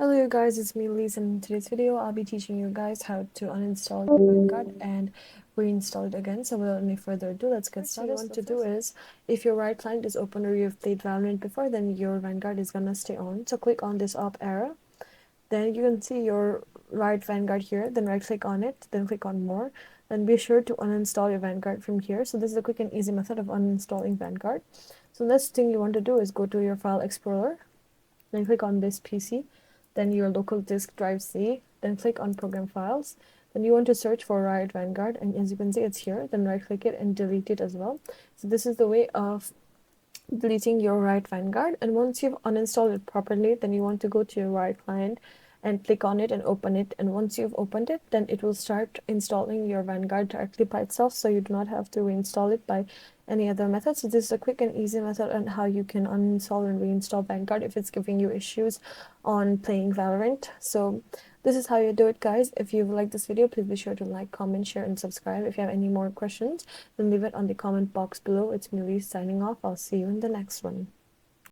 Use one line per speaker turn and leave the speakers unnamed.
Hello you guys, it's me Lise, and in today's video I'll be teaching you guys how to uninstall your Vanguard and reinstall it again. So without any further ado, let's get started. What you want to do is, if your right client is open or you've played Valorant before, then your Vanguard is gonna stay on. So click on this up arrow, then you can see your right Vanguard here, then right click on it, then click on more. Then be sure to uninstall your Vanguard from here. So this is a quick and easy method of uninstalling Vanguard. So next thing you want to do is go to your file explorer, then click on this PC, then your local disk drive C, then click on program files. Then you want to search for Riot Vanguard, and as you can see it's here, then right click it and delete it as well. So this is the way of deleting your Riot Vanguard. And once you've uninstalled it properly, then you want to go to your Riot client and click on it and open it. And once you've opened it, then it will start installing your Vanguard directly by itself, so you do not have to reinstall it by any other method. So this is a quick and easy method on how you can uninstall and reinstall Vanguard if it's giving you issues on playing Valorant. So this is how you do it, guys. If you've liked this video, please be sure to like, comment, share, and subscribe. If you have any more questions, then leave it on the comment box below. It's me, Lee, signing off. I'll see you in the next one.